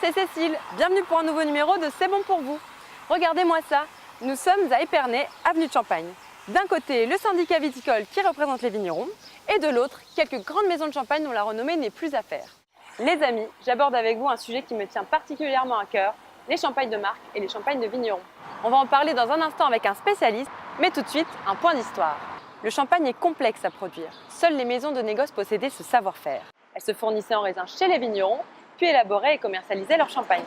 c'est Cécile. Bienvenue pour un nouveau numéro de C'est bon pour vous. Regardez-moi ça, nous sommes à Épernay, avenue de Champagne. D'un côté, le syndicat viticole qui représente les vignerons et de l'autre, quelques grandes maisons de champagne dont la renommée n'est plus à faire. Les amis, j'aborde avec vous un sujet qui me tient particulièrement à cœur, les champagnes de marque et les champagnes de vignerons. On va en parler dans un instant avec un spécialiste, mais tout de suite, un point d'histoire. Le champagne est complexe à produire. Seules les maisons de négoce possédaient ce savoir-faire. Elles se fournissaient en raisins chez les vignerons, puis élaboraient et commercialisaient leur champagne.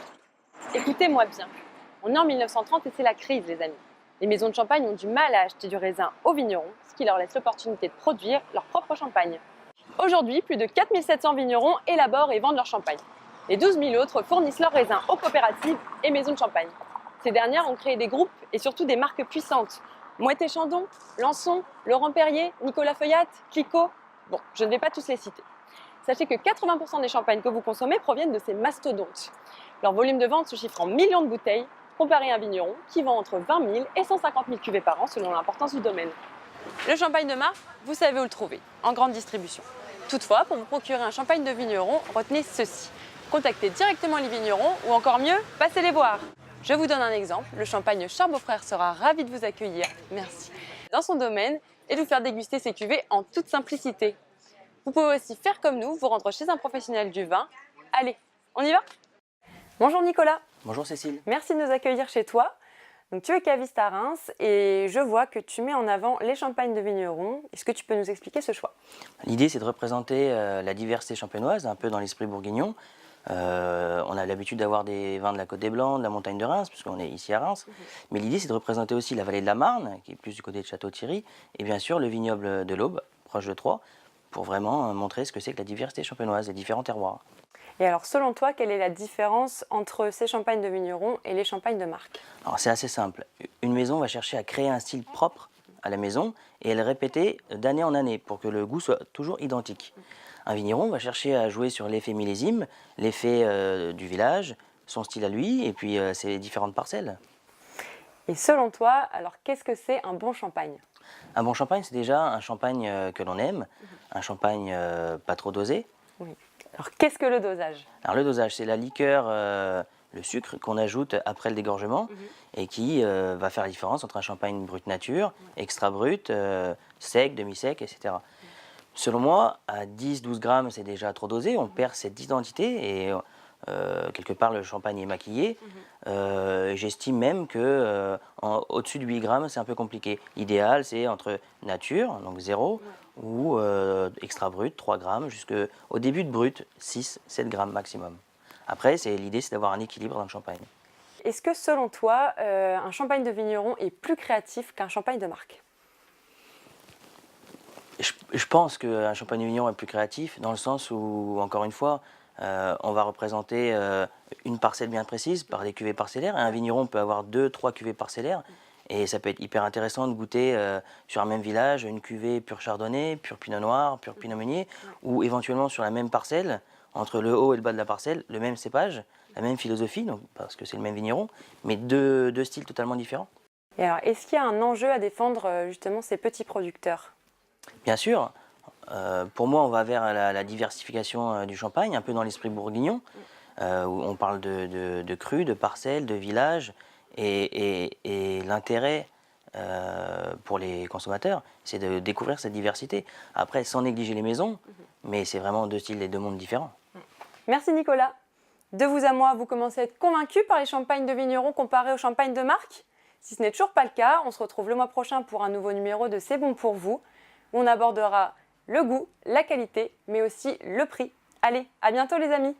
Écoutez-moi bien, on est en 1930 et c'est la crise, les amis. Les maisons de champagne ont du mal à acheter du raisin aux vignerons, ce qui leur laisse l'opportunité de produire leur propre champagne. Aujourd'hui, plus de 4700 vignerons élaborent et vendent leur champagne. Les 12 000 autres fournissent leurs raisins aux coopératives et maisons de champagne. Ces dernières ont créé des groupes et surtout des marques puissantes. Moët et Chandon, Lançon, Laurent Perrier, Nicolas Feuillatte, Clicquot. Bon, je ne vais pas tous les citer. Sachez que 80% des champagnes que vous consommez proviennent de ces mastodontes. Leur volume de vente se chiffre en millions de bouteilles, comparé à un vigneron qui vend entre 20 000 et 150 000 cuvées par an selon l'importance du domaine. Le champagne de marque, vous savez où le trouver, en grande distribution. Toutefois, pour vous procurer un champagne de vigneron, retenez ceci. Contactez directement les vignerons ou encore mieux, passez les voir. Je vous donne un exemple, le champagne Char-Beaufrère sera ravi de vous accueillir, merci, dans son domaine et de vous faire déguster ses cuvées en toute simplicité. Vous pouvez aussi faire comme nous, vous rendre chez un professionnel du vin. Allez, on y va? Bonjour Nicolas. Bonjour Cécile. Merci de nous accueillir chez toi. Donc, tu es caviste à Reims et je vois que tu mets en avant les champagnes de vignerons. Est-ce que tu peux nous expliquer ce choix? L'idée c'est de représenter la diversité champenoise, un peu dans l'esprit bourguignon. On a l'habitude d'avoir des vins de la Côte des Blancs, de la montagne de Reims, puisqu'on est ici à Reims. Mais l'idée c'est de représenter aussi la vallée de la Marne, qui est plus du côté de Château-Thierry, et bien sûr le vignoble de l'Aube, proche de Troyes, pour vraiment montrer ce que c'est que la diversité champenoise, les différents terroirs. Et alors, selon toi, quelle est la différence entre ces champagnes de vignerons et les champagnes de marque? Alors c'est assez simple. Une maison va chercher à créer un style propre à la maison et elle répéter d'année en année pour que le goût soit toujours identique. Un vigneron va chercher à jouer sur l'effet millésime, l'effet du village, son style à lui et puis ses différentes parcelles. Et selon toi, alors qu'est-ce que c'est un bon champagne? Un bon champagne, c'est déjà un champagne que l'on aime, un champagne pas trop dosé. Oui. Alors qu'est-ce que le dosage? Alors le dosage, c'est la liqueur, le sucre qu'on ajoute après le dégorgement et qui va faire la différence entre un champagne brut nature, extra brut, sec, demi-sec, etc. Selon moi, à 10-12 grammes, c'est déjà trop dosé, on perd cette identité et quelque part le champagne est maquillé. J'estime même que au-dessus de 8 grammes, c'est un peu compliqué. L'idéal, c'est entre nature, donc 0, ou extra brut, 3 grammes, jusqu'au début de brut, 6-7 grammes maximum. Après, l'idée, c'est d'avoir un équilibre dans le champagne. Est-ce que selon toi, un champagne de vigneron est plus créatif qu'un champagne de marque? Je pense qu'un champagne de vigneron est plus créatif, dans le sens où, encore une fois, on va représenter une parcelle bien précise par des cuvées parcellaires. Un vigneron peut avoir 2-3 cuvées parcellaires et ça peut être hyper intéressant de goûter sur un même village une cuvée pure chardonnay, pure pinot noir, pure pinot meunier ou éventuellement sur la même parcelle, entre le haut et le bas de la parcelle, le même cépage, la même philosophie, donc, parce que c'est le même vigneron, mais deux styles totalement différents. Et alors, est-ce qu'il y a un enjeu à défendre justement ces petits producteurs? Bien sûr. Pour moi, on va vers la diversification du champagne, un peu dans l'esprit bourguignon, où on parle de crus, de parcelles, de villages, et l'intérêt pour les consommateurs, c'est de découvrir cette diversité. Après, sans négliger les maisons, mais c'est vraiment deux styles et deux mondes différents. Merci Nicolas. De vous à moi, vous commencez à être convaincu par les champagnes de vignerons comparés aux champagnes de marque? Si ce n'est toujours pas le cas, on se retrouve le mois prochain pour un nouveau numéro de C'est bon pour vous, où on abordera le goût, la qualité, mais aussi le prix. Allez, à bientôt les amis!